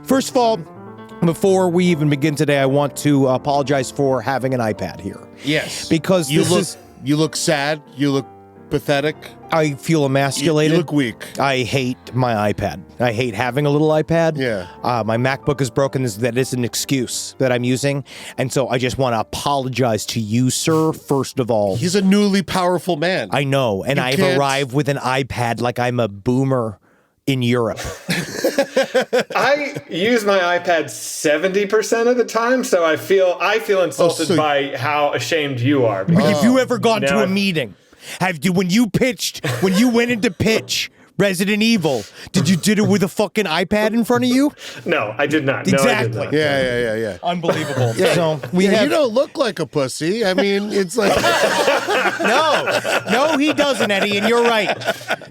First of all, before we even begin today, I want to apologize for having an iPad here. Yes. Because you look sad. You look pathetic. I feel emasculated. You look weak. I hate my iPad. I hate having a little iPad. Yeah. My MacBook is broken. That is an excuse that I'm using. And so I just want to apologize to you, sir, first of all. He's a newly powerful man. I know. And I've arrived with an iPad like I'm a boomer in Europe. I use my iPad 70% of the time, so I feel insulted by how ashamed you are. Have you ever gone to a meeting? When you went into pitch Resident Evil, did it with a fucking iPad in front of you? No, I did not. Exactly. No, I did not. Yeah. Unbelievable. Yeah. So you don't look like a pussy. I mean, it's like No, he doesn't, Eddie, and you're right.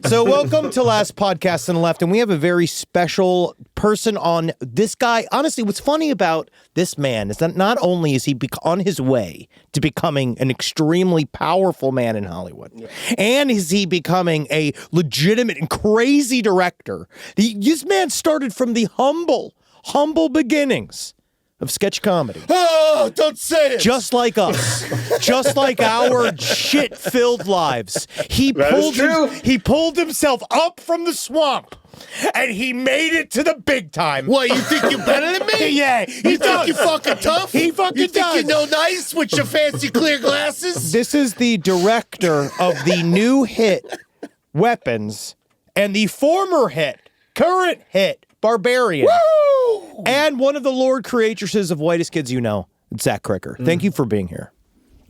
So welcome to Last Podcast on the Left, and we have a very special person on this guy. Honestly, what's funny about this man is that not only is he on his way to becoming an extremely powerful man in Hollywood, and is he becoming a legitimate and crazy director. This man started from the humble beginnings of sketch comedy. Oh, don't say it. Just like us. Just like our shit-filled lives. He pulled himself up from the swamp. And he made it to the big time. What, you think you're better than me? Yeah. You think you're fucking tough? He fucking You does. think you know nice with your fancy clear glasses? This is the director of the new hit, Weapons, and the current hit, Barbarian. Woo! And one of the Lord creatresses of Whitest Kids You Know, Zach Cregger. Thank you for being here.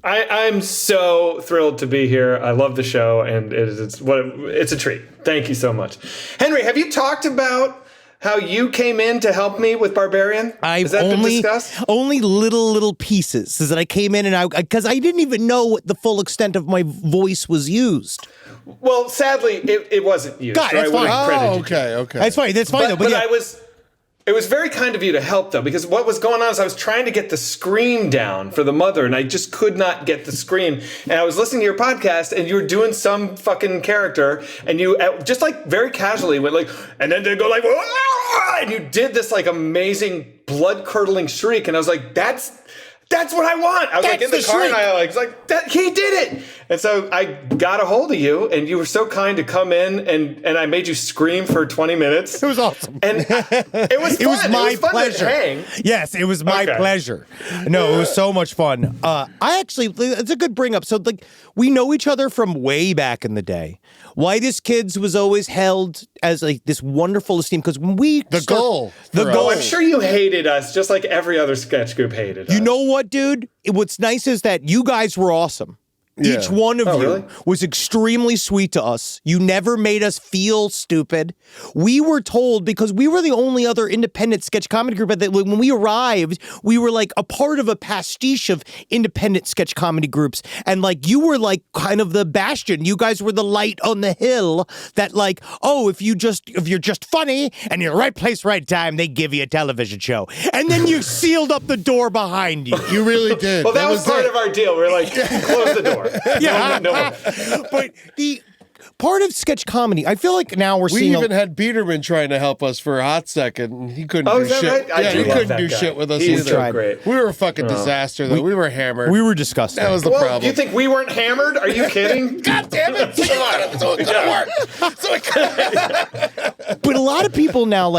I'm so thrilled to be here. I love the show, and it's a treat. Thank you so much. Henry, have you talked about how you came in to help me with Barbarian? I've been discussed? Only little pieces. Is that I came in and because I didn't even know what the full extent of my voice was used. Well, sadly, it wasn't used. God, that's fine. Okay. That's fine. That's fine, though. But yeah. It was very kind of you to help, though, because what was going on is I was trying to get the scream down for the mother, and I just could not get the scream. And I was listening to your podcast, and you were doing some fucking character, and you just like very casually went like, and then they go like, "Wah!" And you did this like amazing blood-curdling shriek, and I was like, that's what I want. I was like in the car, and I was like, he did it. And so I got a hold of you, and you were so kind to come in, and I made you scream for 20 minutes. It was awesome. And it was fun. It was my pleasure. To hang. Yes, it was my pleasure. No, it was so much fun. It's a good bring up. So like we know each other from way back in the day. Whitest Kids was always held as like this wonderful esteem because when the goal. I'm sure you hated us just like every other sketch group hated us. You know what, dude? What's nice is that you guys were awesome. Yeah. Each one of you was extremely sweet to us. You never made us feel stupid. We were told, because we were the only other independent sketch comedy group, that when we arrived, we were like a part of a pastiche of independent sketch comedy groups. And like you were like kind of the bastion. You guys were the light on the hill that like, oh, if you're just funny and you're right place, right time, they give you a television show. And then you sealed up the door behind you. You really did. Well, that was part of our deal. We were like, close the door. Yeah, but the part of sketch comedy, I feel like now we're seeing. We even had Biederman trying to help us for a hot second, and he couldn't do shit. Right? He couldn't do shit with us He's either. So great. We were a fucking disaster, though. We were hammered. We were disgusting. That was the problem. You think we weren't hammered? Are you kidding? God damn it! So it couldn't work. But a lot of people now,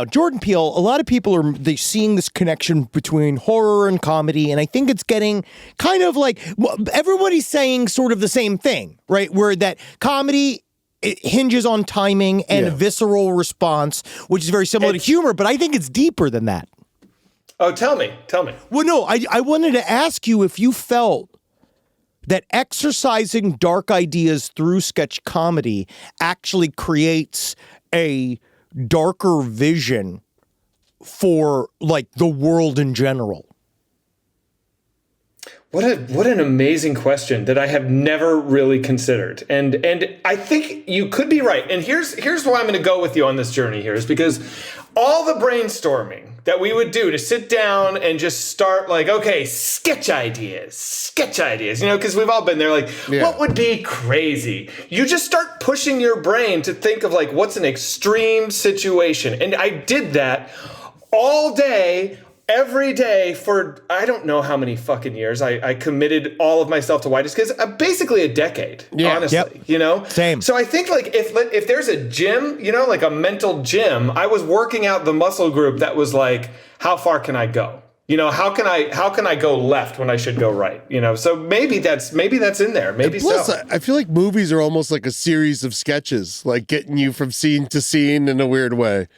Jordan Peele, a lot of people are seeing this connection between horror and comedy, and I think it's getting kind of like everybody's saying sort of the same thing, right? Where that comedy it hinges on timing and a visceral response, which is very similar to humor, but I think it's deeper than that. Oh, tell me. Well, no, I wanted to ask you if you felt that exercising dark ideas through sketch comedy actually creates a darker vision for like the world in general. What an amazing question that I have never really considered. And I think you could be right. And here's why I'm going to go with you on this journey here is because all the brainstorming that we would do to sit down and just start like, okay, sketch ideas, because we've all been there like, what would be crazy? You just start pushing your brain to think of like, what's an extreme situation? And I did that all day, every day for I don't know how many fucking years. I committed all of myself to White Kids, basically a decade, honestly, you know? Same. So I think like if there's a gym, you know, like a mental gym, I was working out the muscle group that was like, how far can I go? You know, how can I go left when I should go right? You know, so maybe that's in there. Maybe plus, so. I feel like movies are almost like a series of sketches, like getting you from scene to scene in a weird way.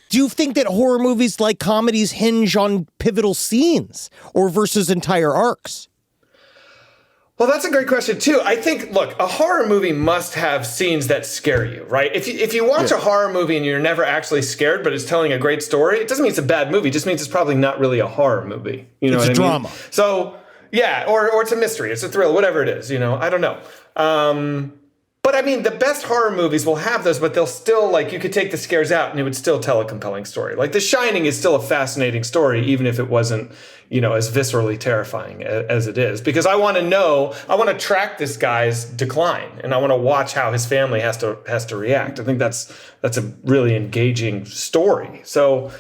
Do you think that horror movies like comedies hinge on pivotal scenes or versus entire arcs? Well, that's a great question, too. I think, look, a horror movie must have scenes that scare you, right? If you watch a horror movie and you're never actually scared, but it's telling a great story, it doesn't mean it's a bad movie. It just means it's probably not really a horror movie. You know it's what a I drama. mean? So, yeah, or it's a mystery. It's a thrill, whatever it is, you know? I don't know. But I mean, the best horror movies will have those, but they'll still, like, you could take the scares out and it would still tell a compelling story. Like, The Shining is still a fascinating story, even if it wasn't, you know, as viscerally terrifying as it is. Because I want to track this guy's decline, and I want to watch how his family has to react. I think that's a really engaging story. So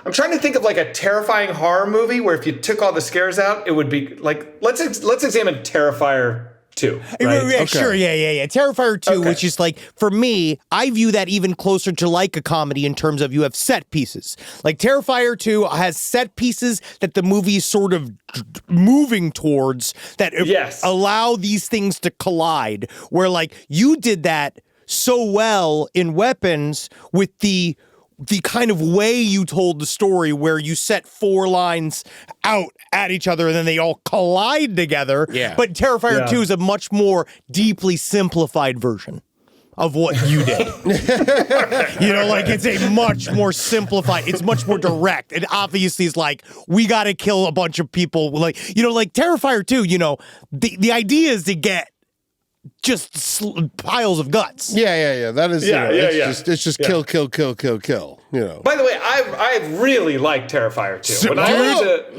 I'm trying to think of like a terrifying horror movie where if you took all the scares out, it would be like, let's examine Terrifier 2. Right? Yeah, Okay. sure, yeah. Terrifier 2, which is like, for me, I view that even closer to like a comedy in terms of you have set pieces. Like Terrifier 2 has set pieces that the movie is sort of moving towards that allow these things to collide. Where like you did that so well in Weapons with the kind of way you told the story where you set 4 lines out at each other and then they all collide together. Yeah. But Terrifier 2 is a much more deeply simplified version of what you did. You know, like it's a much more simplified, it's much more direct. It obviously is like, we got to kill a bunch of people. Like, you know, like Terrifier 2, you know, the idea is to get just piles of guts. Yeah. That is, it's just kill. You know. By the way, I really like Terrifier 2.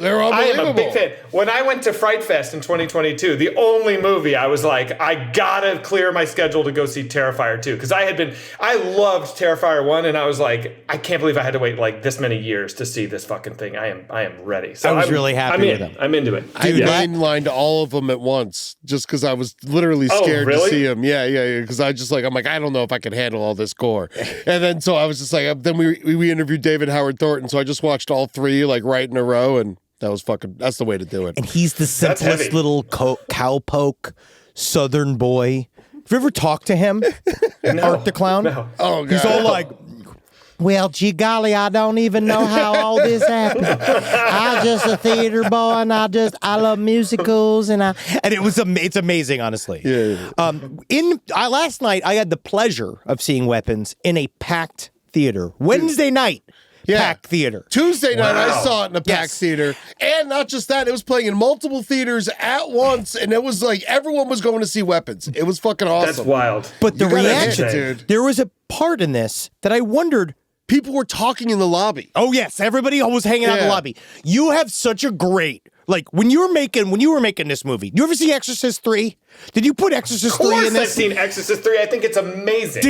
They're unbelievable. I am a big fan. When I went to Fright Fest in 2022, the only movie I was like, I gotta clear my schedule to go see Terrifier 2 because I loved Terrifier 1, and I was like, I can't believe I had to wait like this many years to see this fucking thing. I am ready. So I was really happy with them. I'm into it. I mainlined all of them at once just because I was literally scared to see them. Yeah. Because I'm like, I don't know if I can handle all this gore. And then so I was just like, then we interviewed David Howard Thornton, so I just watched all 3 like right in a row, and that's the way to do it. And he's the simplest little cowpoke Southern boy. Have you ever talked to him? Art the Clown? No. Oh, God. He's all like, well, gee golly, I don't even know how all this happened. I'm just a theater boy, and I love musicals, and it's amazing, honestly. Yeah. Last night, I had the pleasure of seeing Weapons in a packed theater. Wednesday night. Packed theater. Tuesday night, I saw it in a packed theater. And not just that, it was playing in multiple theaters at once, and it was like everyone was going to see Weapons. It was fucking awesome. That's wild. But the reaction, dude. There was a part in this that I wondered. People were talking in the lobby. Oh, yes. Everybody was hanging out in the lobby. You have such a great... Like, when you were making this movie, you ever see Exorcist 3? Did you put Exorcist 3 in this? Of course I've seen Exorcist 3. I think it's amazing.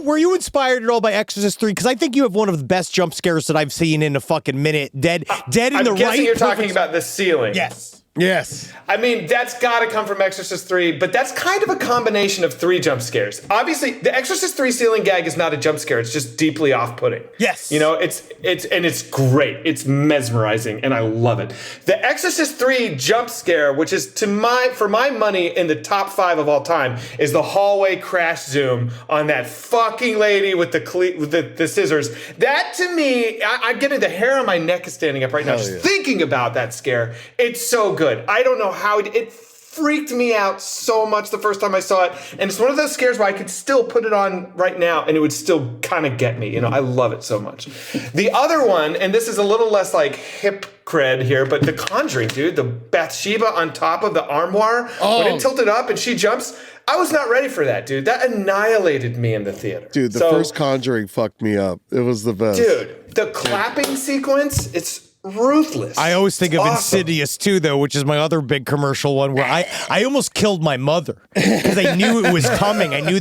Were you inspired at all by Exorcist 3? Because I think you have one of the best jump scares that I've seen in a fucking minute. Dead in the right... I'm guessing you're talking about the ceiling. Yes. I mean, that's got to come from Exorcist 3, but that's kind of a combination of 3 jump scares. Obviously, the Exorcist 3 ceiling gag is not a jump scare. It's just deeply off-putting. Yes. You know, it's great. It's mesmerizing, and I love it. The Exorcist 3 jump scare, which is for my money in the top 5 of all time, is the hallway crash zoom on that fucking lady with the scissors. That, to me, I'm getting the hair on my neck is standing up right now just thinking about that scare. It's so good. I don't know how it freaked me out so much the first time I saw it. And it's one of those scares where I could still put it on right now and it would still kind of get me. You know, I love it so much. The other one, and this is a little less like hip cred here, but The Conjuring, dude, the Bathsheba on top of the armoire, when it tilted up and she jumps, I was not ready for that, dude. That annihilated me in the theater. Dude, the first Conjuring fucked me up. It was the best. Dude, the clapping sequence, it's ruthless. I always think it's of awesome. Insidious too, though, which is my other big commercial one where I almost killed my mother because I knew it was coming. I knew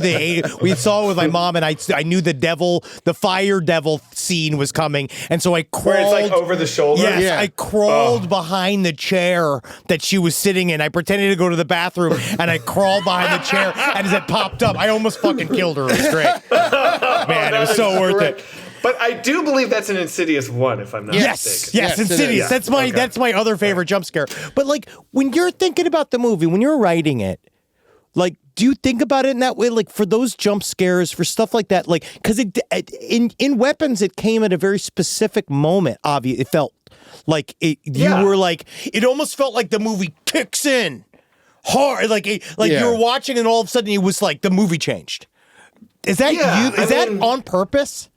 we saw it with my mom, and I knew the fire devil scene was coming, and so I crawled. Where it's like over the shoulder. Yes, yeah. I crawled behind the chair that she was sitting in. I pretended to go to the bathroom, and I crawled behind the chair, and as it popped up, I almost fucking killed her. It was great. Man, it was so worth it. But I do believe that's an Insidious 1, if I'm not mistaken. Yes, Insidious. That's my other favorite jump scare. But like when you're thinking about the movie, when you're writing it, like, do you think about it in that way? Like for those jump scares, for stuff like that, like because in Weapons, it came at a very specific moment. Obviously, it felt like you were like it almost felt like the movie kicks in hard, like you were watching, and all of a sudden it was like the movie changed. Is that you? Is that on purpose?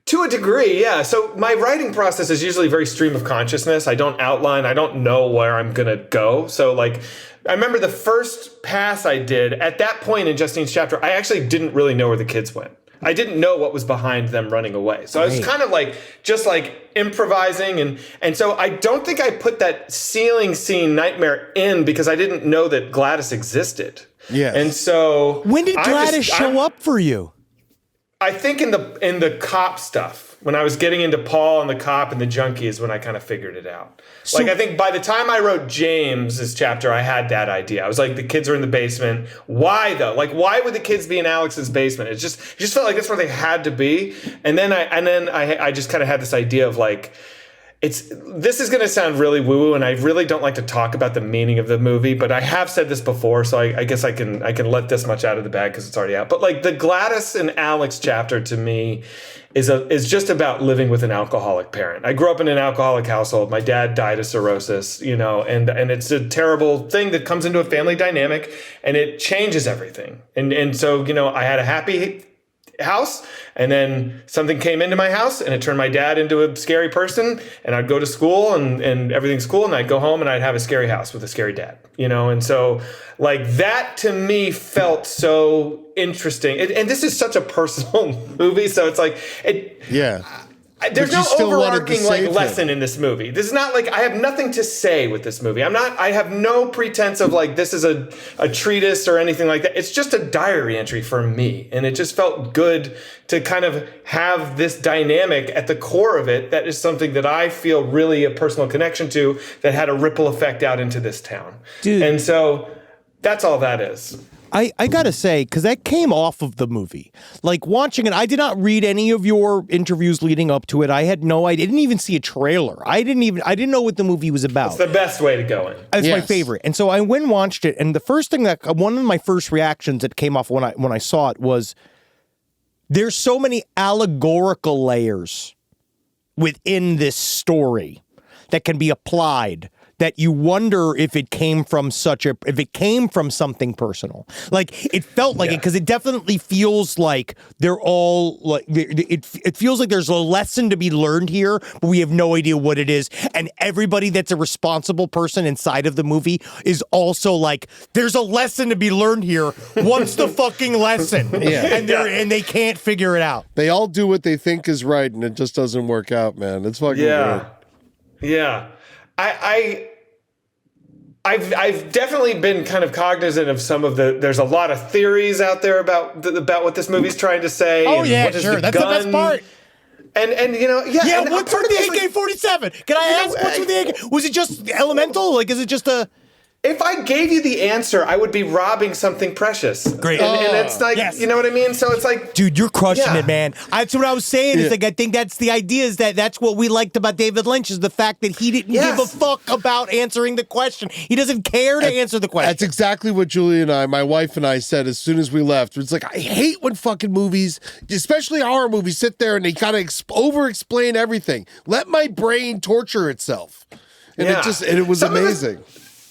To a degree, yeah. So my writing process is usually very stream of consciousness. I don't outline. I don't know where I'm going to go. So like, I remember the first pass I did at that point in Justine's chapter, I actually didn't really know where the kids went. I didn't know what was behind them running away. So I was kind of like, just like improvising. And so I don't think I put that ceiling scene nightmare in because I didn't know that Gladys existed. Yeah. And so when did Gladys show up for you? I think in the cop stuff, when I was getting into Paul and the cop and the junkies, when I kind of figured it out. So, like, I think by the time I wrote James's chapter, I had that idea. I was like, the kids are in the basement. Why though? Like, why would the kids be in Alex's basement? It just felt like that's where they had to be. And then I just kind of had this idea of like, this is going to sound really woo-woo, and I really don't like to talk about the meaning of the movie, but I have said this before, so I guess I can let this much out of the bag because it's already out. But like the Gladys and Alex chapter to me is just about living with an alcoholic parent. I grew up in an alcoholic household. My dad died of cirrhosis, and it's a terrible thing that comes into a family dynamic, and it changes everything. And so I had a happy house, and then something came into my house and it turned my dad into a scary person, and I'd go to school and everything's cool, and I'd go home and I'd have a scary house with a scary dad, and so like that to me felt so interesting, and this is such a personal movie, so it's like there's no overarching like lesson in this movie. This is not like I have nothing to say with this movie. I have no pretense of like this is a treatise or anything like that. It's just a diary entry for me. And it just felt good to kind of have this dynamic at the core of it. That is something that I feel really a personal connection to that had a ripple effect out into this town. Dude. And so that's all that is. I gotta say, because that came off of the movie. Like watching it, I did not read any of your interviews leading up to it. I didn't even see a trailer. I didn't know what the movie was about. It's the best way to go in. It's my favorite. And so I went and watched it, and the first thing one of my first reactions that came off when I saw it was there's so many allegorical layers within this story that can be applied, that you wonder if it came from something personal. Like it felt like it, because it definitely feels like they're all like it feels like there's a lesson to be learned here, but we have no idea what it is. And everybody that's a responsible person inside of the movie is also like, there's a lesson to be learned here. What's the fucking lesson? And they can't figure it out. They all do what they think is right, and it just doesn't work out, man. It's fucking weird. Yeah. I've definitely been kind of cognizant of some of there's a lot of theories out there about what this movie's trying to say. Oh yeah, sure. That's the best part. And what's with the AK-47? Can I ask what's with the AK? Was it just elemental? Like, is it just a... If I gave you the answer, I would be robbing something precious. Great. And it's like, you know what I mean? So it's like... Dude, you're crushing it, man. That's what I was saying. Is like, I think that's the idea, is that's what we liked about David Lynch, is the fact that he didn't give a fuck about answering the question. He doesn't care to answer the question. That's exactly what Julie and my wife and I said as soon as we left. It's like, I hate when fucking movies, especially horror movies, sit there and they kind of over-explain everything. Let my brain torture itself. And it was amazing.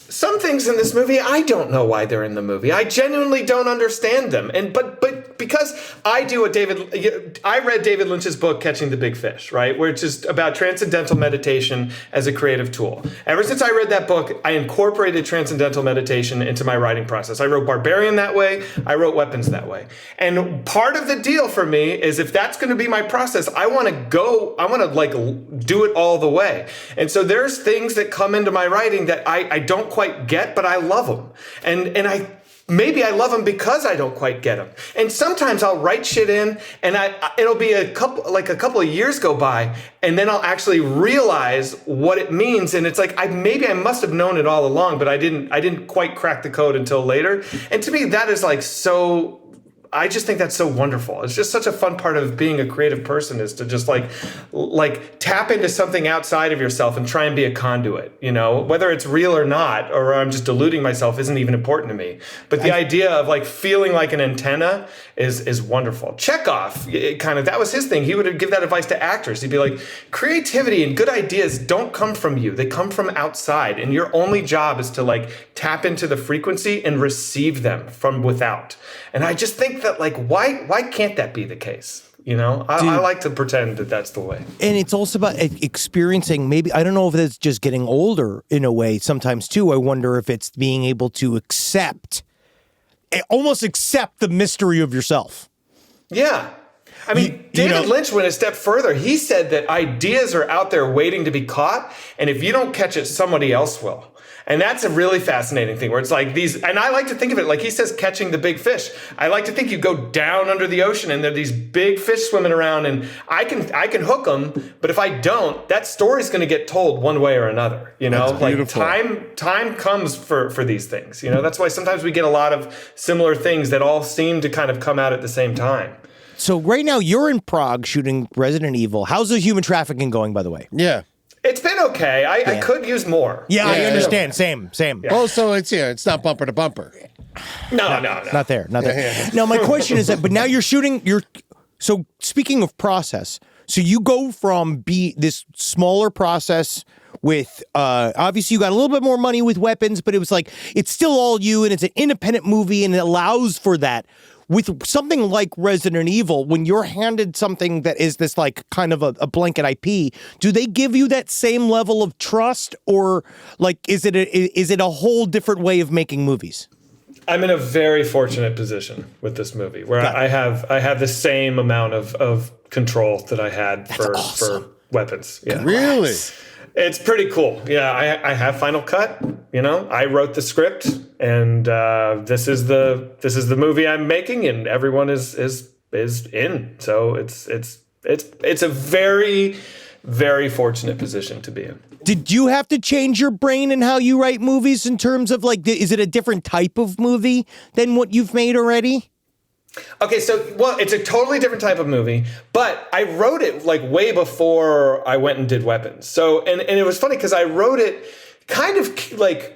Some things in this movie, I don't know why they're in the movie. I genuinely don't understand them. But because I do what I read David Lynch's book, Catching the Big Fish, right? Which is about transcendental meditation as a creative tool. Ever since I read that book, I incorporated transcendental meditation into my writing process. I wrote Barbarian that way. I wrote Weapons that way. And part of the deal for me is if that's going to be my process, I want to like do it all the way. And so there's things that come into my writing that I don't quite get, but I love them. And maybe I love them because I don't quite get them. And sometimes I'll write shit in and it'll be a couple of years go by and then I'll actually realize what it means. And it's like, maybe I must have known it all along, but I didn't quite crack the code until later. And to me, that is like I just think that's so wonderful. It's just such a fun part of being a creative person is to just like tap into something outside of yourself and try and be a conduit, whether it's real or not, or I'm just deluding myself isn't even important to me. But the idea of like feeling like an antenna is wonderful. Chekhov, that was his thing. He would give that advice to actors. He'd be like, creativity and good ideas don't come from you. They come from outside. And your only job is to like tap into the frequency and receive them from without. And I just think that like, why can't that be the case? I like to pretend that that's the way. And it's also about experiencing, maybe, I don't know if it's just getting older in a way sometimes too. I wonder if it's being able to almost accept the mystery of yourself. Yeah. I mean, David Lynch went a step further. He said that ideas are out there waiting to be caught. And if you don't catch it, somebody else will. And that's a really fascinating thing where it's like and I like to think of it like he says, catching the big fish. I like to think you go down under the ocean and there are these big fish swimming around and I can hook them. But if I don't, that story's going to get told one way or another. That's beautiful. Like time comes for these things. That's why sometimes we get a lot of similar things that all seem to kind of come out at the same time. So right now you're in Prague shooting Resident Evil. How's the human trafficking going, by the way? Yeah. It's been okay. I could use more. Yeah, I understand. Same. Yeah. Oh, so it's not bumper to bumper. No. Not there. Yeah. Now, my question is that, but now you're shooting, so speaking of process, so you go from this smaller process with, obviously you got a little bit more money with Weapons, but it was like, it's still all you and it's an independent movie and it allows for that. With something like Resident Evil, when you're handed something that is this like kind of a blanket IP, do they give you that same level of trust, or like is it a whole different way of making movies? I'm in a very fortunate position with this movie where I have the same amount of control that I had for Weapons. Yeah. Really? It's pretty cool. Yeah, I have Final Cut. I wrote the script, and this is the movie I'm making, and everyone is in. So it's a very, very fortunate position to be in. Did you have to change your brain in how you write movies in terms of like, is it a different type of movie than what you've made already? Okay, it's a totally different type of movie, but I wrote it like way before I went and did Weapons. So, and it was funny because I wrote it kind of like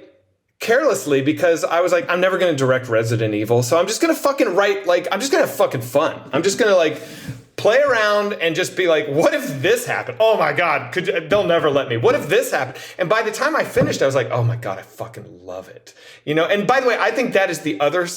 carelessly because I was like, I'm never going to direct Resident Evil. So I'm just going to fucking write, like, I'm just going to have fucking fun. I'm just going to like play around and just be like, what if this happened? Oh my God, they'll never let me. What if this happened? And by the time I finished, I was like, oh my God, I fucking love it. And by the way, I think that is the other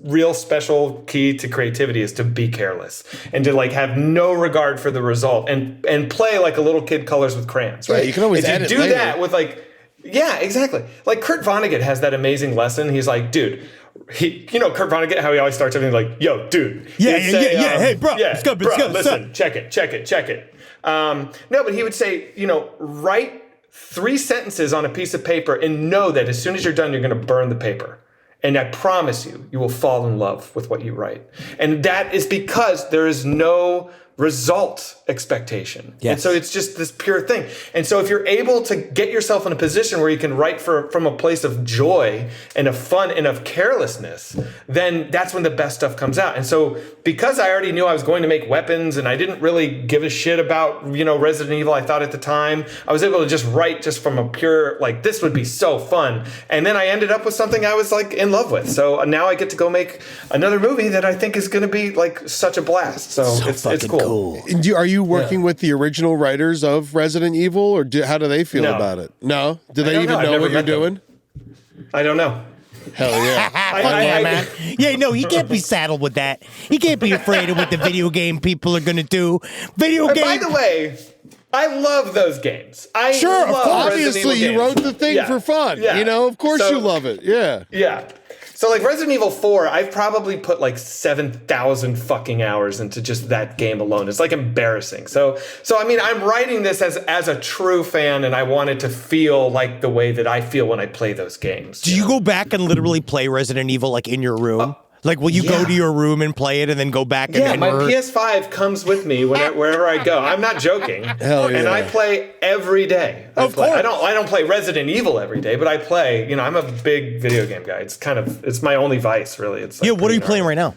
real special key to creativity is to be careless and to like have no regard for the result and play like a little kid colors with crayons, right? Yeah, you can always edit do later. That with like, yeah, exactly. Like Kurt Vonnegut has that amazing lesson. He's like, dude, Kurt Vonnegut, how he always starts everything like, yo, dude. Yeah, hey, bro. Yeah, listen, check it. No, but he would say, write 3 sentences on a piece of paper and know that as soon as you're done, you're going to burn the paper. And I promise you will fall in love with what you write. And that is because there is no result expectation. Yes. And so it's just this pure thing. And so if you're able to get yourself in a position where you can write from a place of joy and of fun and of carelessness, then that's when the best stuff comes out. And so because I already knew I was going to make Weapons and I didn't really give a shit about, Resident Evil, I thought at the time, I was able to just write just from a pure, like, this would be so fun. And then I ended up with something I was like in love with. So now I get to go make another movie that I think is going to be like such a blast. So it's cool. And are you working with the original writers of Resident Evil, or how do they feel about it? No? Do they even know what you're doing? I don't know. Hell yeah. Man. Yeah, no, he can't be saddled with that. He can't be afraid of what the video game people are going to do. By the way, I love those games. Obviously, you wrote the thing for fun. Yeah. Of course you love it. Yeah. Yeah. So, like, Resident Evil 4, I've probably put, like, 7,000 fucking hours into just that game alone. It's, like, embarrassing. So I mean, I'm writing this as a true fan, and I want it to feel like the way that I feel when I play those games. Do you go back and literally play Resident Evil, like, in your room? Like, will you go to your room and play it and then go back? And my PS5 comes with me wherever I go. I'm not joking. Hell yeah. And I play every day. Of course. I don't play Resident Evil every day, but I play. I'm a big video game guy. It's my only vice, really. It's like what are you playing right now?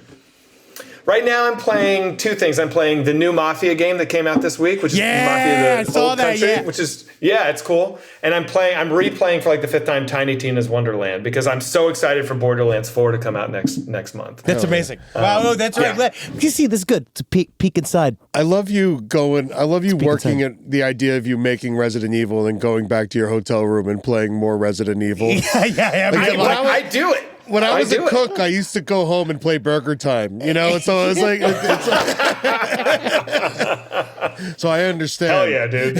Right now, I'm playing two things. I'm playing the new Mafia game that came out this week, which is Mafia the Old Country, which is it's cool. And I'm replaying for like the fifth time Tiny Tina's Wonderland because I'm so excited for Borderlands 4 to come out next month. That's amazing. Wow, that's right. Yeah. You see, this is good. It's a peek inside. I love you working at the idea of you making Resident Evil and going back to your hotel room and playing more Resident Evil. Yeah. I do it. When I was a cook, I used to go home and play Burger Time, So it's like, so I understand. Hell yeah, dude.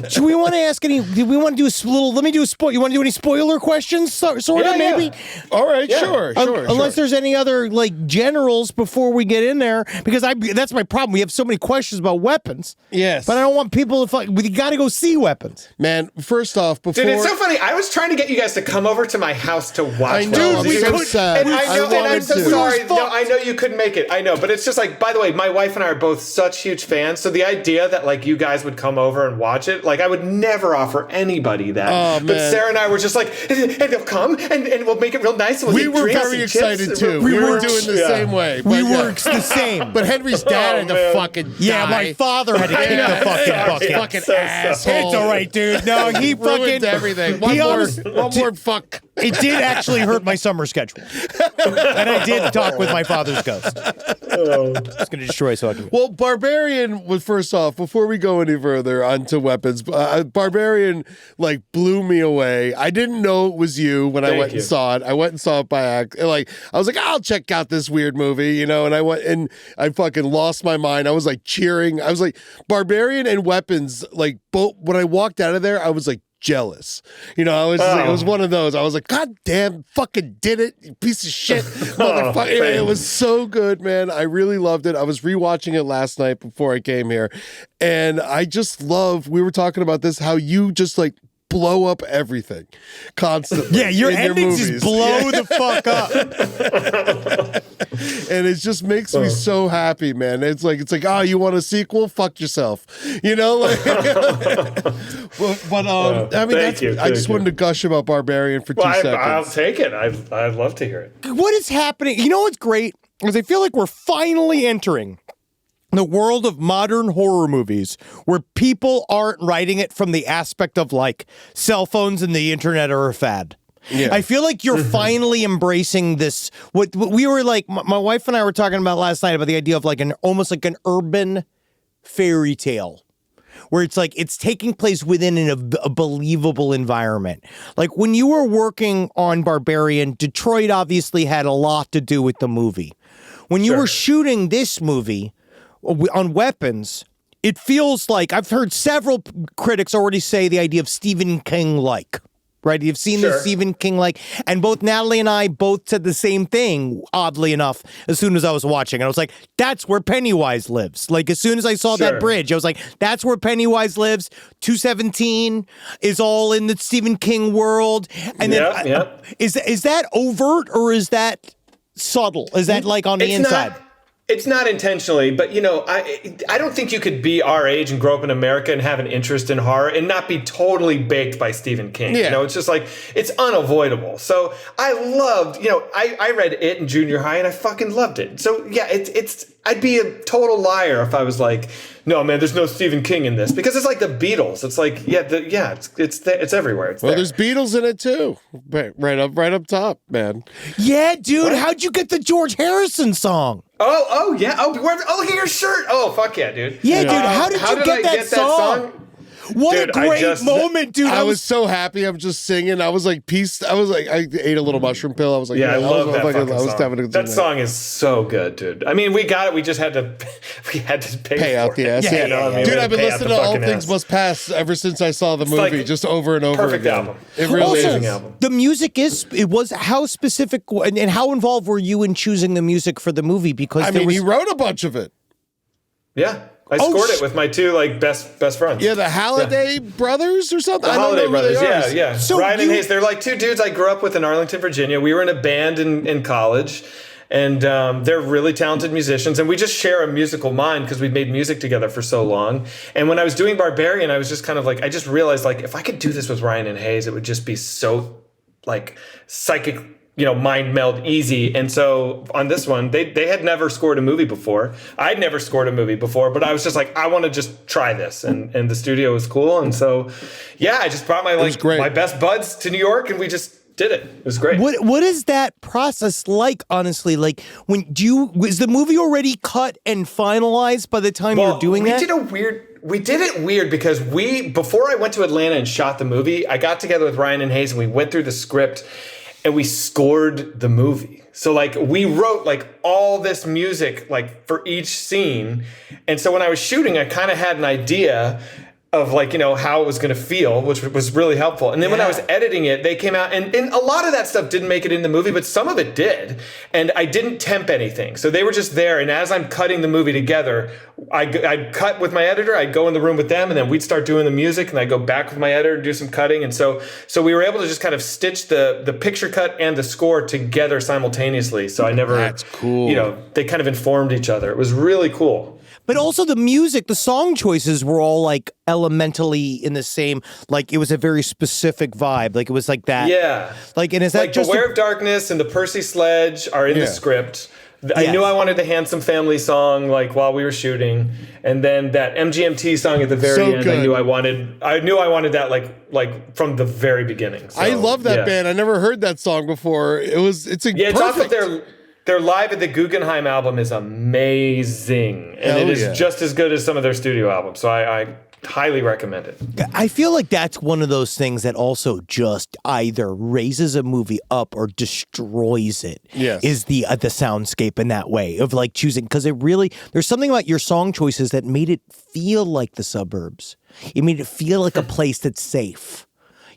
Do we want to ask do we want to do a little, let me do a spoil. You want to do any spoiler questions? Sort of, maybe? All right, sure. Unless there's any other, like, generals before we get in there, because that's my problem. We have so many questions about weapons. Yes. But I don't want people to, we got to go see weapons. Man, first off, before... Dude, it's so funny. I was trying to get you guys to come over to my house to watch. I know, I'm so sad. And I'm so sorry. No, I know you couldn't make it. I know, but it's just like, by the way, my wife and I are both such huge fans. So the idea that like you guys would come over and watch it, like I would never offer anybody that. Oh, but Sarah and I were just like, and they'll come and we'll make it real nice. And we were very excited too. We were doing the same way. We worked the same. But Henry's dad had to fucking die. Yeah, my father had to kick the fucking bucket. Fucking asshole. It's all right, dude. No, he fucking everything. One more fuck. It did actually hurt my summer schedule. And I did talk with my father's ghost. It's going to destroy soccer. Well, Barbarian was, first off, before we go any further onto weapons, Barbarian like blew me away. I didn't know it was you when I went and saw it. I went and saw it by accident. Like, I was like, I'll check out this weird movie, and I went and I fucking lost my mind. I was like cheering. I was like, Barbarian and Weapons, like both, when I walked out of there, I was like, jealous. I was like, it was one of those. I was like, God damn, fucking did it, you piece of shit. Motherfucker. It was so good, man. I really loved it. I was rewatching it last night before I came here. And I just love, we were talking about this, how you just like blow up everything constantly. Yeah, your endings just blow the fuck up. And it just makes me so happy, man. It's like, oh, you want a sequel? Fuck yourself. Like, but I mean, I just wanted to gush about Barbarian for 2 seconds. I'll take it. I'd love to hear it. What is happening? You know what's great? Is I feel like we're finally entering the world of modern horror movies where people aren't writing it from the aspect of like cell phones and the internet are a fad. Yeah. I feel like you're finally embracing this. What we were like, my wife and I were talking about last night about the idea of like almost like an urban fairy tale where it's like it's taking place within a believable environment. Like when you were working on Barbarian, Detroit obviously had a lot to do with the movie. When you were shooting this movie on Weapons, it feels like I've heard several critics already say the idea of Stephen King-like. Right? You've seen the Stephen King-like, and both Natalie and I both said the same thing, oddly enough, as soon as I was watching. And I was like, that's where Pennywise lives. Like, as soon as I saw that bridge, I was like, that's where Pennywise lives. 217 is all in the Stephen King world. And then, is that overt, or is that subtle? Is that like on the inside? It's not intentionally, but I don't think you could be our age and grow up in America and have an interest in horror and not be totally baked by Stephen King. Yeah. It's just like, it's unavoidable. So I loved, I read it in junior high and I fucking loved it. So yeah, I'd be a total liar if I was like, no, man, there's no Stephen King in this, because it's like the Beatles. It's like, it's everywhere. It's there's Beatles in it too, right up top, man. Yeah, dude, how'd you get the George Harrison song? Oh yeah. Oh, look at your shirt. Oh, fuck yeah, dude. Yeah, dude. How did you get that song? What a great moment, dude. I was so happy. I'm just singing. I was like, peace. I was like, I ate a little mushroom pill. I was like, I love that fucking song. That song is so good, dude. I mean, we got it. We just had to pay out the ass. Dude, I've been listening to All Things Must Pass ever since I saw the movie, just over and over again. Album. It really is. Album. The music was how specific and how involved were you in choosing the music for the movie? Because he wrote a bunch of it. Yeah. I scored it with my two best friends. Yeah, the Halliday brothers or something. The Halliday brothers. Yeah. So Ryan and Hayes. They're like two dudes I grew up with in Arlington, Virginia. We were in a band in college, and they're really talented musicians. And we just share a musical mind because we've made music together for so long. And when I was doing Barbarian, I was just kind of like, I just realized like if I could do this with Ryan and Hayes, it would just be so like psychic. Mind meld easy. And so on this one, they had never scored a movie before. I'd never scored a movie before, but I was just like, I want to just try this. And the studio was cool. And so, I just brought my best buds to New York and we just did it. It was great. What is that process like, honestly? Like, is the movie already cut and finalized by the time you're doing that? We did it weird because before I went to Atlanta and shot the movie, I got together with Ryan and Hayes and we went through the script and we scored the movie. So like we wrote like all this music like for each scene. And so when I was shooting, I kind of had an idea of like, how it was going to feel, which was really helpful. And then when I was editing it, they came out and a lot of that stuff didn't make it in the movie, but some of it did. And I didn't temp anything. So they were just there. And as I'm cutting the movie together, I'd cut with my editor, I'd go in the room with them and then we'd start doing the music and I'd go back with my editor and do some cutting. And so we were able to just kind of stitch the picture cut and the score together simultaneously. So I never, that's cool. They kind of informed each other. It was really cool. But also the music, the song choices were all like elementally in the same, like it was a very specific vibe. Like it was like that. Yeah. Like, and is that like just Beware of Darkness and the Percy Sledge are in the script. I knew I wanted the Handsome Family song like while we were shooting. And then that MGMT song at the very end, good. I knew I wanted that like from the very beginning. So, I love that band. I never heard that song before. It's perfect. It's off of their Live at the Guggenheim album is amazing. And it is just as good as some of their studio albums. So I highly recommend it. I feel like that's one of those things that also just either raises a movie up or destroys it. Yes. Is the soundscape in that way of like choosing, because there's something about your song choices that made it feel like the suburbs. It made it feel like a place that's safe.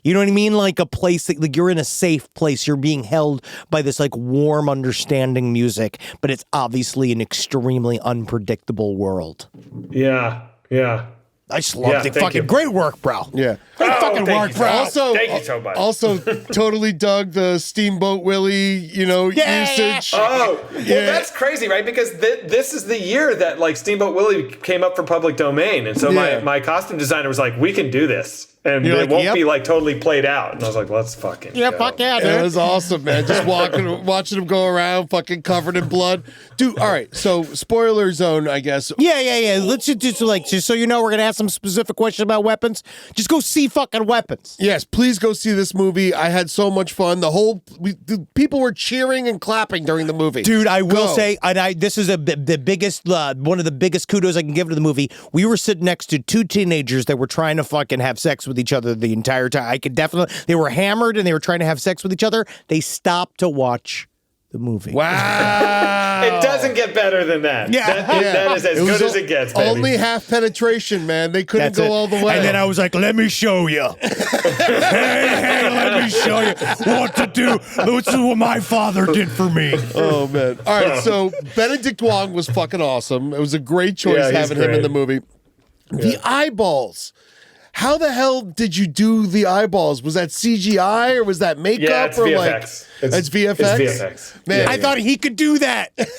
You know what I mean? Like a place that like you're in a safe place. You're being held by this like warm, understanding music, but it's obviously an extremely unpredictable world. Yeah. I just loved it. Fucking great work, bro. Yeah. Great fucking work, bro. Also, thank you so much. Also, totally dug the Steamboat Willie, usage. Oh, well, that's crazy, right? Because this is the year that like Steamboat Willie came up for public domain, and so my costume designer was like, "We can do this." And it won't be like totally played out. And I was like, let's fucking go. Fuck yeah, dude. It was awesome, man. Just watching him go around fucking covered in blood. Dude, all right. So spoiler zone, I guess. Yeah. Let's just so you know, we're going to ask some specific questions about weapons. Just go see fucking Weapons. Yes, please go see this movie. I had so much fun. The people were cheering and clapping during the movie. Dude, I will say, and this is the biggest, one of the biggest kudos I can give to the movie. We were sitting next to two teenagers that were trying to fucking have sex with each other the entire time. They were hammered and they were trying to have sex with each other. They stopped to watch the movie. Wow. It doesn't get better than that. Yeah. That is as good as it gets, baby. Only half penetration, man. They couldn't go all the way. And then I was like, let me show you. hey, let me show you what to do. This is what my father did for me. Oh, man. All right, so Benedict Wong was fucking awesome. It was a great choice having him in the movie. The eyeballs. How the hell did you do the eyeballs? Was that CGI or was that makeup? Yeah, it's VFX. It's VFX? It's VFX. Man, I thought he could do that. That's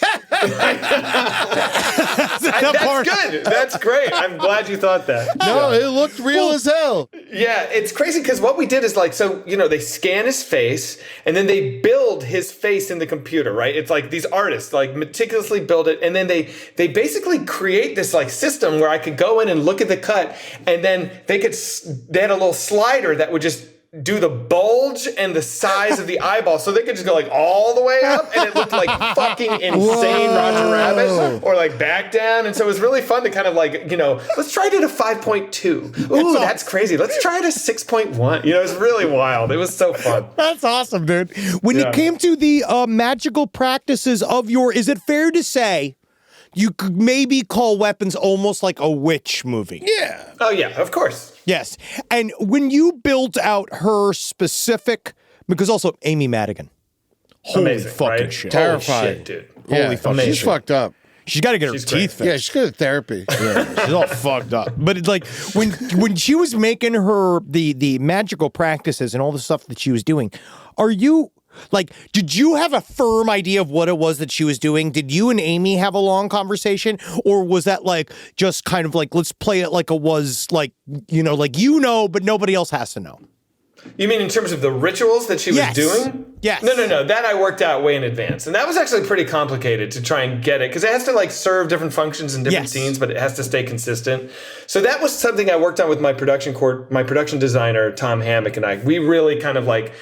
good. That's great. I'm glad you thought that. No, it looked real as hell. Yeah, it's crazy because what we did is like, so, they scan his face and then they build his face in the computer, right? It's like these artists like meticulously build it. And then they basically create this like system where I could go in and look at the cut and then they had a little slider that would just do the bulge and the size of the eyeball so they could just go like all the way up and it looked like fucking insane Roger Rabbit or like back down. And so it was really fun to kind of like, let's try it at a 5.2. Ooh, that's crazy. Let's try it at 6.1. It was really wild. It was so fun. That's awesome, dude. When it came to the magical practices of is it fair to say you could maybe call Weapons almost like a witch movie? Yeah. Oh, yeah, of course. Yes. And when you built out her specific, because also Amy Madigan. Holy amazing, fucking right? shit. Terrifying. Holy shit, dude. Holy fucking She's shit. fucked up. She's got to get her teeth fixed. Yeah, she's good at therapy. Yeah, she's all fucked up. But it's like when she was making her the magical practices and all the stuff that she was doing, did you have a firm idea of what it was that she was doing? Did you and Amy have a long conversation? Or was that like just kind of like, let's play it like it was like, but nobody else has to know? You mean in terms of the rituals that she was doing? Yes. No. That I worked out way in advance. And that was actually pretty complicated to try and get it because it has to like serve different functions in different scenes, but it has to stay consistent. So that was something I worked on with my production designer, Tom Hammock, and I. We really kind of like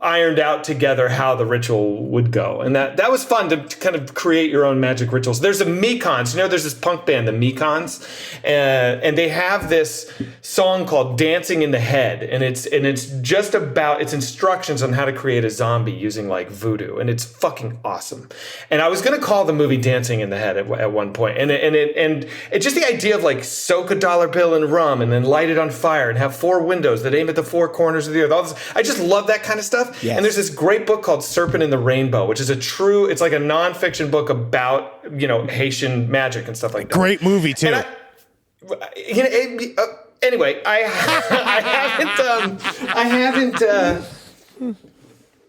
ironed out together how the ritual would go. And that was fun to kind of create your own magic rituals. There's the Mekons. There's this punk band, the Mekons, and they have this song called Dancing in the Head. And it's just about, it's instructions on how to create a zombie using like voodoo. And it's fucking awesome. And I was going to call the movie Dancing in the Head at one point. And it's just the idea of like soak a dollar bill in rum and then light it on fire and have 4 windows that aim at the 4 corners of the earth. All this, I just love that kind of stuff. Yes. And there's this great book called Serpent in the Rainbow, which is it's like a nonfiction book about, Haitian magic and stuff like that. Great movie too. And anyway,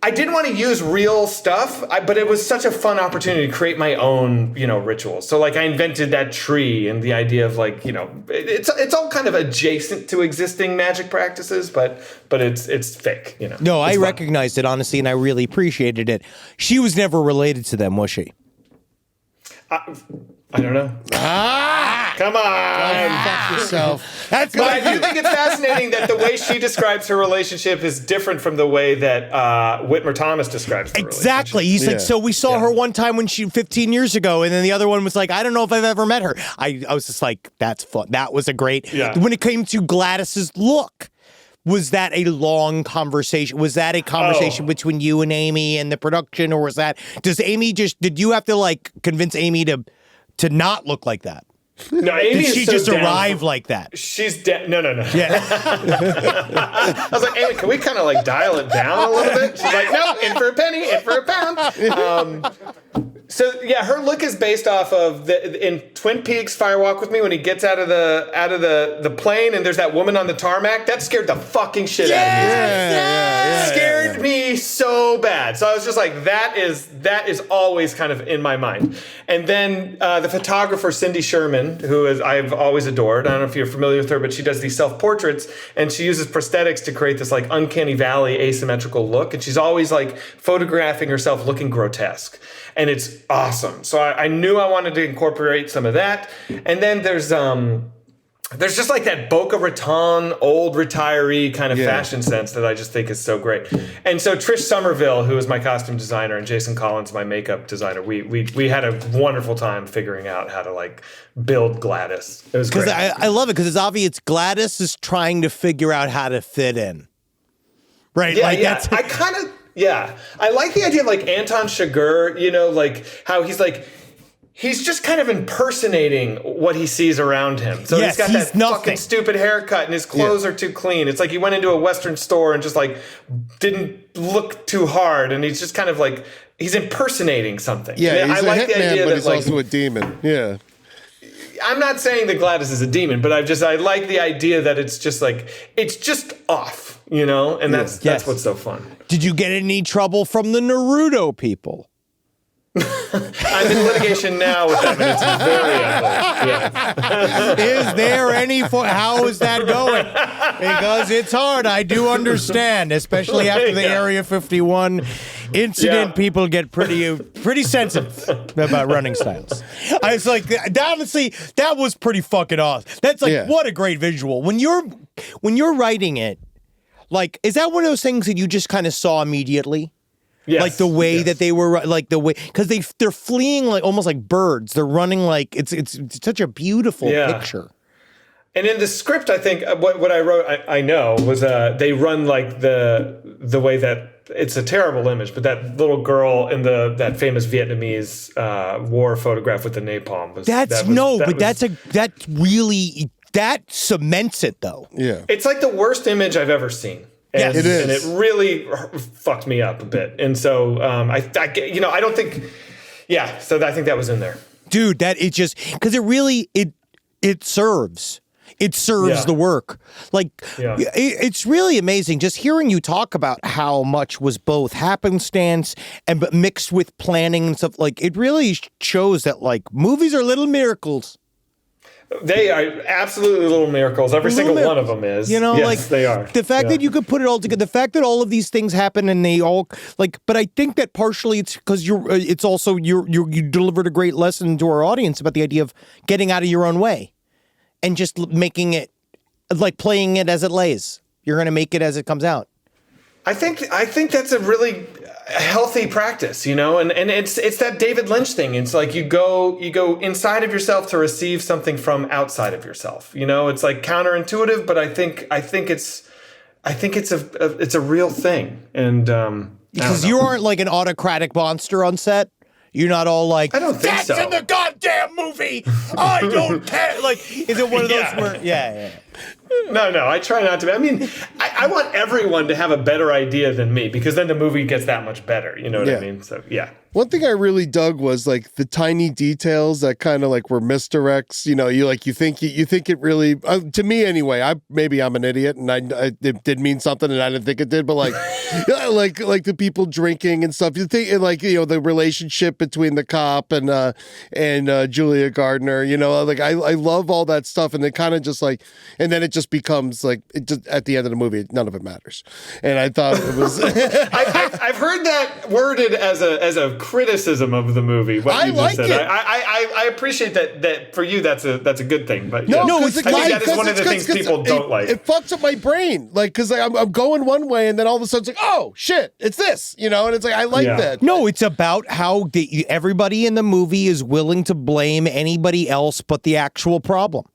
I didn't want to use real stuff, but it was such a fun opportunity to create my own, rituals. So like I invented that tree and the idea of like, it's all kind of adjacent to existing magic practices, but it's fake, No, I fun. recognized it honestly, and I really appreciated it. She was never related to them, was she? I don't know. Come on. Fuck yourself. But I do think it's fascinating that the way she describes her relationship is different from the way that Whitmer Thomas describes the Exactly. He's like, so we saw her one time when 15 years ago, and then the other one was like, I don't know if I've ever met her. I was just like, that's fun. That was a great. Yeah. When it came to Gladys's look, was that a long conversation? Was that a conversation between you and Amy and the production, or was that? Did you have to like convince Amy to not look like that? No, Amy Did she is so just down arrive for, like that? She's dead. No. Yeah. I was like, Amy, can we kind of like dial it down a little bit? She's like, no, in for a penny, in for a pound. So yeah, her look is based off of in Twin Peaks Fire Walk with Me when he gets out of the plane and there's that woman on the tarmac. That scared the fucking shit out of me. Yeah. Scared me so bad. So I was just like, that is always kind of in my mind. And then the photographer Cindy Sherman, who I've always adored. I don't know if you're familiar with her, but she does these self-portraits and she uses prosthetics to create this like uncanny valley asymmetrical look. And she's always like photographing herself looking grotesque. And it's awesome. So I knew I wanted to incorporate some of that. And then there's just like that Boca Raton old retiree kind of fashion sense that I just think is so great. And so Trish Somerville, who is my costume designer, and Jason Collins, my makeup designer, we had a wonderful time figuring out how to like build Gladys. It was great. I love it because it's obvious Gladys is trying to figure out how to fit in. Right? Yeah. I like the idea of like Anton Chigurh, like how he's just kind of impersonating what he sees around him. So he's got that fucking stupid haircut and his clothes are too clean. It's like he went into a Western store and just like didn't look too hard. And he's just kind of like, he's impersonating something. Yeah, he's I like the idea but that he's like, also a demon. Yeah. I'm not saying that Gladys is a demon, but I like the idea that it's just like, it's just off, and that's what's so fun. Did you get any trouble from the Naruto people? I'm in litigation now with them, and it's very ugly. Yeah. Is there any? How is that going? Because it's hard. I do understand, especially after the Area 51 incident. Yeah. People get pretty sensitive about running styles. I was like, honestly, that was pretty fucking awesome. That's like what a great visual when you're writing it. Like, is that one of those things that you just kind of saw immediately? Yes. Like the way that they were, like the way, because they're fleeing like almost like birds. They're running like it's such a beautiful picture. And in the script, I think what I wrote, I know, was they run like the way that it's a terrible image, but that little girl in that famous Vietnamese war photograph with the napalm. That cements it though. Yeah, it's like the worst image I've ever seen. Yes, it is, and it really fucked me up a bit. And so I don't think, So I think that was in there, dude. That it just because it really it serves. It serves the work. Like, it's really amazing just hearing you talk about how much was both happenstance but mixed with planning and stuff. Like, it really shows that, like, movies are little miracles. They are absolutely little miracles. Every single one of them is. You know, like, they are. The fact that you could put it all together, the fact that all of these things happen and they all, like, but I think that partially it's because it's also you delivered a great lesson to our audience about the idea of getting out of your own way. And just making it, like playing it as it lays. You're going to make it as it comes out. I think that's a really healthy practice, you know, and it's that David Lynch thing. It's like you go inside of yourself to receive something from outside of yourself. You know, it's like counterintuitive, but I think it's a real thing. And because you aren't like an autocratic monster on set. You're not all like, I don't think that's in the goddamn movie. I don't care. Like, is it one of those where, yeah. No, I try not to. I mean, I want everyone to have a better idea than me because then the movie gets that much better. You know what I mean? So, yeah. One thing I really dug was like the tiny details that kind of like were misdirects. You know, you think it really to me anyway. Maybe I'm an idiot and it did mean something and I didn't think it did. But like, like the people drinking and stuff. You think and like the relationship between the cop and Julia Gardner. You know, like I love all that stuff and it kind of just like and then it just becomes like it just at the end of the movie none of it matters. And I thought it was. I've heard that worded as a criticism of the movie. What you just said. I appreciate that for you. That's a good thing. But no, I think that is one of the things people don't like. It fucks up my brain, like because I'm going one way and then all of a sudden it's like, oh shit, it's this, you know, and it's like I like that. No, it's about how everybody in the movie is willing to blame anybody else but the actual problem.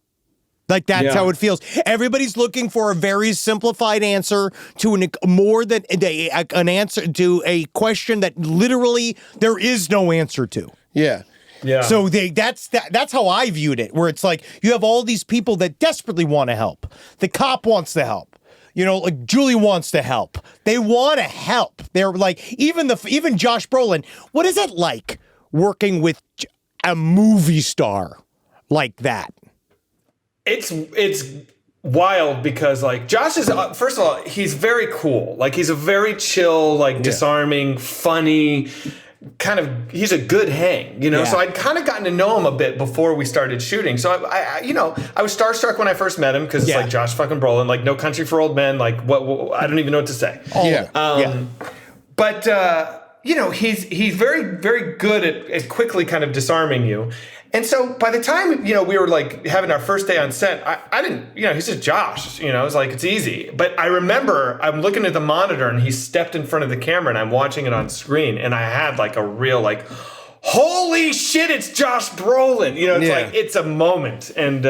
Like that's how it feels. Everybody's looking for a very simplified answer to more than an answer to a question that literally there is no answer to. Yeah. Yeah. So that's how I viewed it, where it's like you have all these people that desperately want to help. The cop wants to help. You know, like Julie wants to help. They want to help. They're like even Josh Brolin. What is it like working with a movie star like that? It's wild because like Josh is first of all he's very cool, like he's a very chill, like disarming, funny kind of. He's a good hang, you know. So I'd kind of gotten to know him a bit before we started shooting. So I was starstruck when I first met him because it's like Josh fucking Brolin, like No Country for Old Men, like what I don't even know what to say. But he's very very good at quickly kind of disarming you. And so by the time, we were like having our first day on set, I didn't, he's just Josh, it's like, it's easy. But I remember I'm looking at the monitor and he stepped in front of the camera and I'm watching it on screen. And I had like a real like, holy shit, it's Josh Brolin. Like, it's a moment. And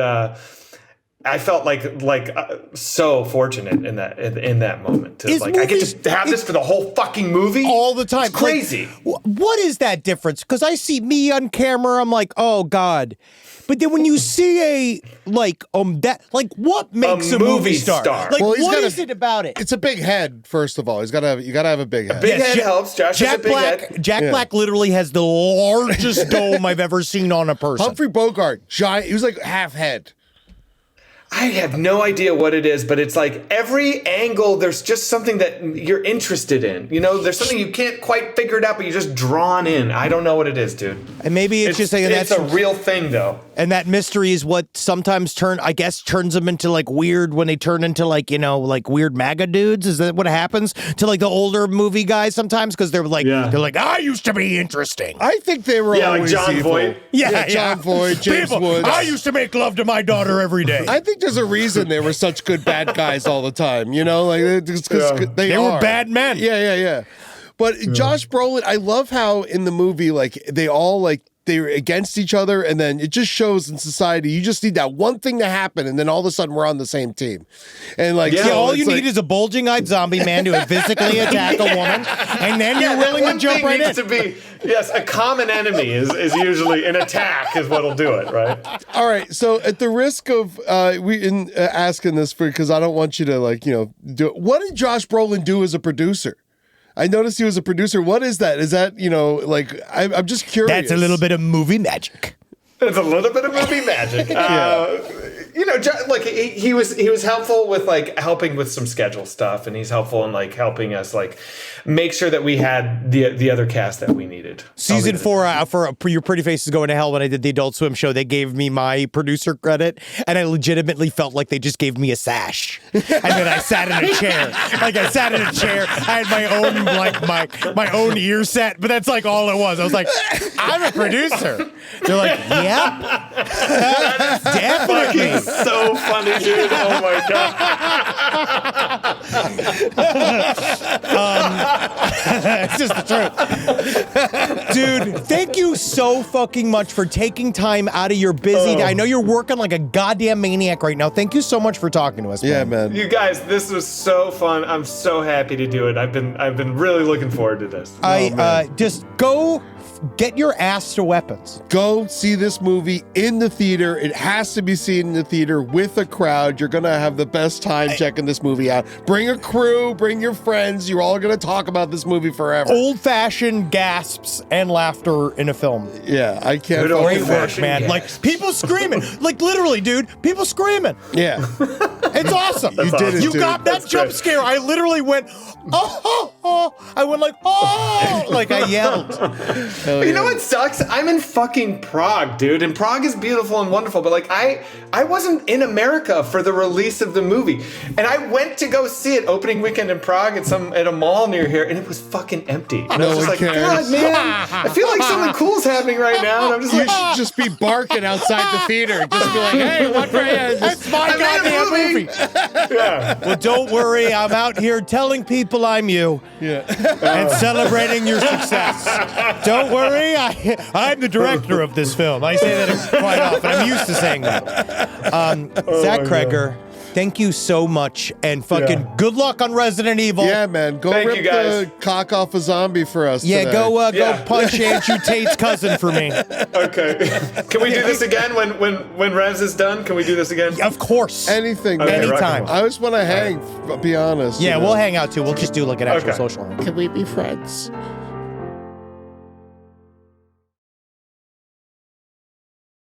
I felt like so fortunate in that moment. I get to have this for the whole fucking movie all the time. It's crazy. Like, what is that difference? Because I see me on camera, I'm like, oh God. But then when you see what makes a movie star? Like, well, what is it about it? It's a big head. First of all, you gotta have a big head. A big head helps. Josh has a big head. Jack Black literally has the largest dome I've ever seen on a person. Humphrey Bogart, giant. He was like half head. I have no idea what it is, but it's like every angle, there's just something that you're interested in. There's something you can't quite figure it out, but you're just drawn in. I don't know what it is, dude. And maybe it's just it's a real thing, though. And that mystery is what sometimes turns them into like weird when they turn into like weird MAGA dudes. Is that what happens to like the older movie guys sometimes? Because they're like, I used to be interesting. I think they were always like John evil. Voight. John Voight, James Woods. I used to make love to my daughter every day. I think think there's a reason they were such good bad guys all the time. You know, like they were bad men. Yeah. But Josh Brolin, I love how in the movie, like they all like they're against each other, and then it just shows in society. You just need that one thing to happen, and then all of a sudden we're on the same team. And like, all you need is a bulging-eyed zombie man to physically attack a woman, and then you're willing to jump right in. To be, yes, a common enemy is usually an attack is what'll do it, right? All right. So at the risk of asking this because I don't want you to like do it. What did Josh Brolin do as a producer? I noticed he was a producer. What is that? Is that, like, I'm just curious. That's a little bit of movie magic. It's a little bit of movie magic. Like he was helpful with like helping with some schedule stuff, and he's helpful in like helping us like make sure that we had the other cast that we needed. Season 4 for Your Pretty Face is Going to Hell, when I did the Adult Swim show, they gave me my producer credit, and I legitimately felt like they just gave me a sash, and then I sat in a chair. I had my own like my own ear set, but that's like all it was. I was like, I'm a producer. They're like, yep. Definitely. So funny, dude. Oh my god. It's just the truth. Dude, thank you so fucking much for taking time out of your busy day. I know you're working like a goddamn maniac right now. Thank you so much for talking to us, man. Yeah, man. You guys, this was so fun. I'm so happy to do it. I've been really looking forward to this. Just go get your ass to Weapons. Go see this movie in the theater. It has to be seen in the theater with a crowd. You're going to have the best time checking this movie out. Bring a crew, bring your friends. You're all going to talk about this movie forever. Old-fashioned gasps and laughter in a film. Yeah, I can't. Great work, man. Gasps. Like, people screaming. Like, literally, dude, people screaming. Yeah. It's awesome. You did it, You got that jump scare. I literally went, oh. I went like, oh. Like, I yelled. You know what sucks? I'm in fucking Prague, dude. And Prague is beautiful and wonderful, but like I wasn't in America for the release of the movie. And I went to go see it opening weekend in Prague at a mall near here, and it was fucking empty. And I was just like, God, man, I feel like something cool's happening right now. And I'm just you should just be barking outside the theater. Just be like, hey, what for you? That's my goddamn movie. Yeah. Well, don't worry. I'm out here telling people I'm you. Yeah. And celebrating your success. Don't worry. I'm the director of this film. I say that quite often. I'm used to saying that. Zach Cregger, thank you so much, and fucking good luck on Resident Evil. Yeah, man. Go rip the cock off a zombie for us today. Go punch Andrew Tate's cousin for me. Okay. Can we do this again when Revs is done? Can we do this again? Of course. Anything. Okay, anytime. I just want to hang, be honest. Yeah, we'll hang out too. We'll just do like an actual social hang. Can we be friends?